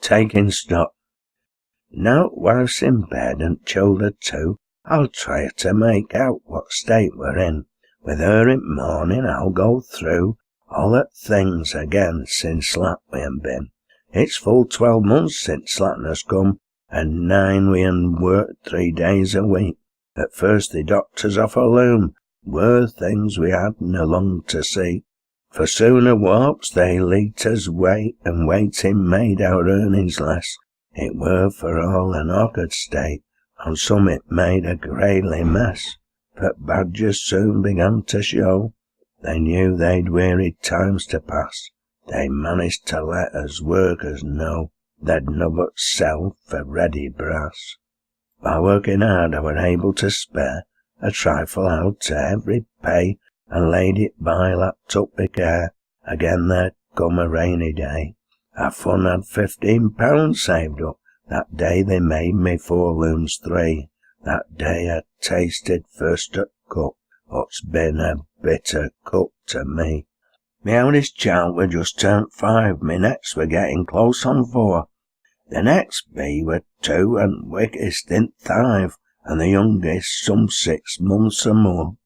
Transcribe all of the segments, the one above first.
Taking stock. Now wife's in bed and childer too, I'll try to make out what state we're in. With her in morning I'll go through all that things again since Slat we han been. It's full 12 months since Slatin has come, and 9 we han worked 3 days a week. At first the doctors off a loom were things we hadna long to see. For sooner warps they lead us wait, and waiting made our earnings less. It were for all an awkward state, on some it made a greyly mess. But badgers soon began to show, they knew they'd wearied times to pass. They managed to let us workers know they'd no but sell for ready brass. By working hard I were able to spare a trifle out to every pay, and laid it by lapped up with care. Again there come a rainy day. Our fun had £15 saved up. That day they made me 4 looms 3. That day I tasted first at cup what's been a bitter cup to me. My eldest child were just turned 5, my next were getting close on 4. The next B were 2, and wickest in 5, and the youngest some 6 months or more.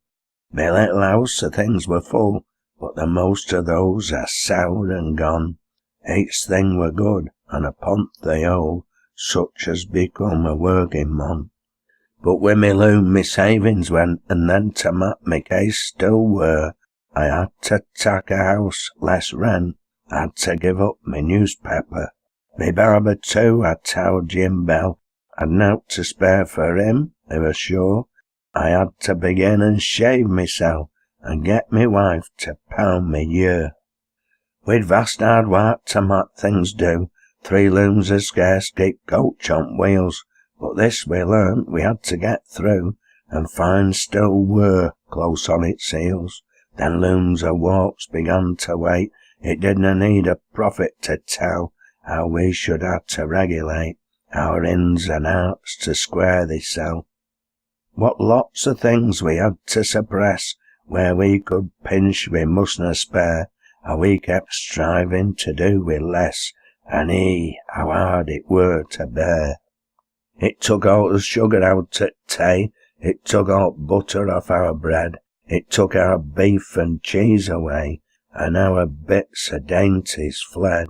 My little house of things were full, but the most of those are soured and gone. Each thing were good, and upon the whole, such as become a working mon. But with me loom my savings went, and then to mat my case still were. I had to tack a house, less rent, I had to give up my newspaper. Me barber too, I towed Jim Bell, I'd nowt to spare for him, they were sure. I had to begin and shave myself, and get me wife to pound me year. We'd vast hard work to mat things do, 3 looms are scarce keep coach on wheels, but this we learnt we had to get through, and find still were close on its heels. Then looms of walks began to wait, it didna need a prophet to tell how we should have to regulate our ins and outs to square thysel. What lots of things we had to suppress, where we could pinch we mustna spare, how we kept striving to do with less, and how hard it were to bear. It took all the sugar out at tay, it took all butter off our bread, it took our beef and cheese away, and our bits of dainties fled.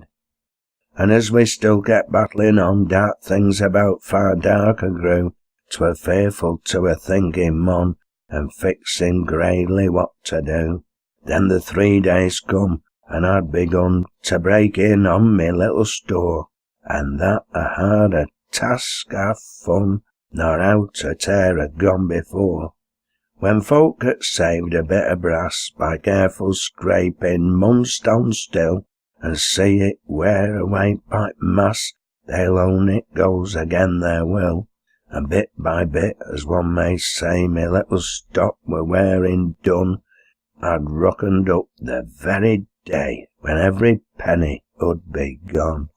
And as we still kept battling on, dark things about far darker grew. 'Twere fearful to a thinking mon, and fixing greyly what to do. Then the 3 days come, and I'd begun to break in on me little store, and that a harder task of fun nor out a tear had gone before. When folk had saved a bit of brass by careful scraping, mun stand still and see it wear away by mass, they'll own it goes again their will. And bit by bit, as one may say, my little stock were wearing done. I'd reckoned up the very day when every penny would be gone.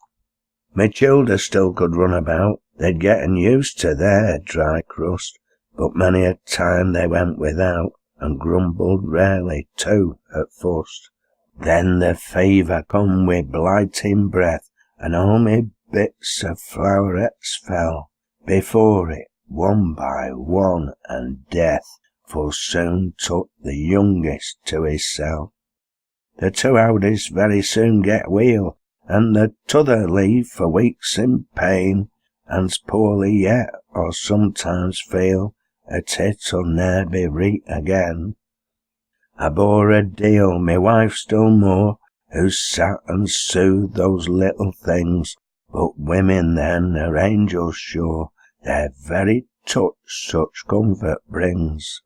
My childer still could run about, they'd getten used to their dry crust, but many a time they went without, and grumbled rarely too at first. Then the fever come with blighting breath, and all my bits of flowerets fell before it, one by one, and death full soon took the youngest to hissel. The 2 eldest very soon get weel, and the t'other leave for weeks in pain, and's poorly yet, or sometimes feel at it'll ne'er be reet again. I bore a deal, my wife still more, who sat and soothed those little things, but women then are angels sure, their very touch such comfort brings.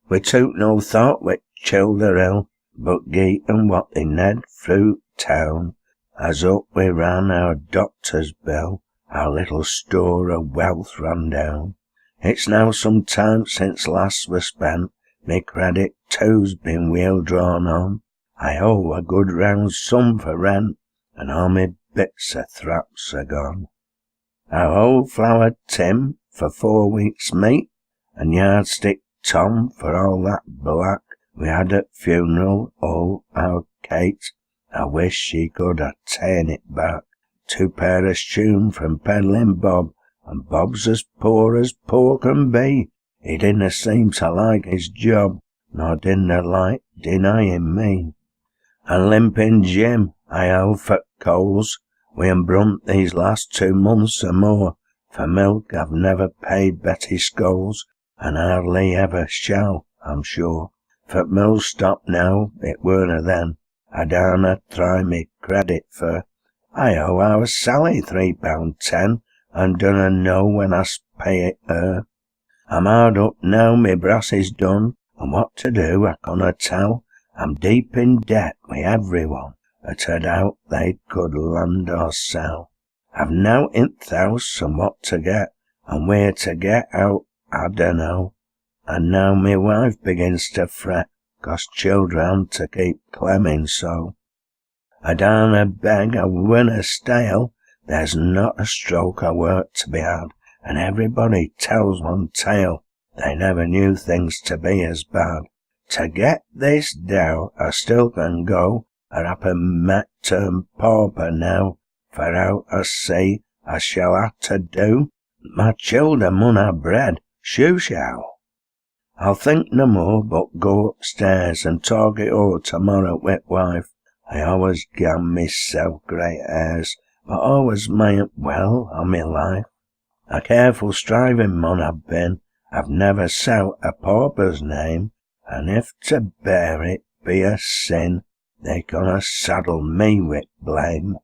We took no thought with childer ill, but geet and what they ned through town, as up we ran our doctor's bill, our little store of wealth ran down. It's now some time since last was spent, my credit too's been weel drawn on, I owe a good round sum for rent, and all my bits of thraps are gone. Our old flour Tim for 4 weeks' meat, and yardstick Tom for all that black we had at funeral. Oh, our Kate, I wish she could have ta'en it back. 2 pair of shoon from peddling Bob, and Bob's as poor can be. He didna seem to like his job, nor didna like denying me. And limping Jim I held for coals, we han brunt these last 2 months or more. For milk I've never paid Betty Scholes, and hardly ever shall, I'm sure. For mill's stopped now, it werena then. I darna try me credit for. I owe our Sally £3.10, and dunna know when I's pay it her. I'm hard up now, me brass is done, and what to do I canna tell. I'm deep in debt wi' everyone, that I doubt they could land or sell. I've now in th' house and what to get, and where to get out I dunno. And now me wife begins to fret, 'cause children to keep clemming so. I darna beg, I winna stale, there's not a stroke of work to be had, and everybody tells one tale, they never knew things to be as bad. To get this dough I still can go, or happen met turn pauper now, for out I see I shall have to do. My children mun have bread, shoo shall. I'll think no more but go upstairs and talk it o'er tomorrow wi' wife. I always gan myself great airs, but always mayn't well on me life. A careful striving mon I've been, I've never sout a pauper's name, and if to bear it be a sin, they gonna saddle me with blame.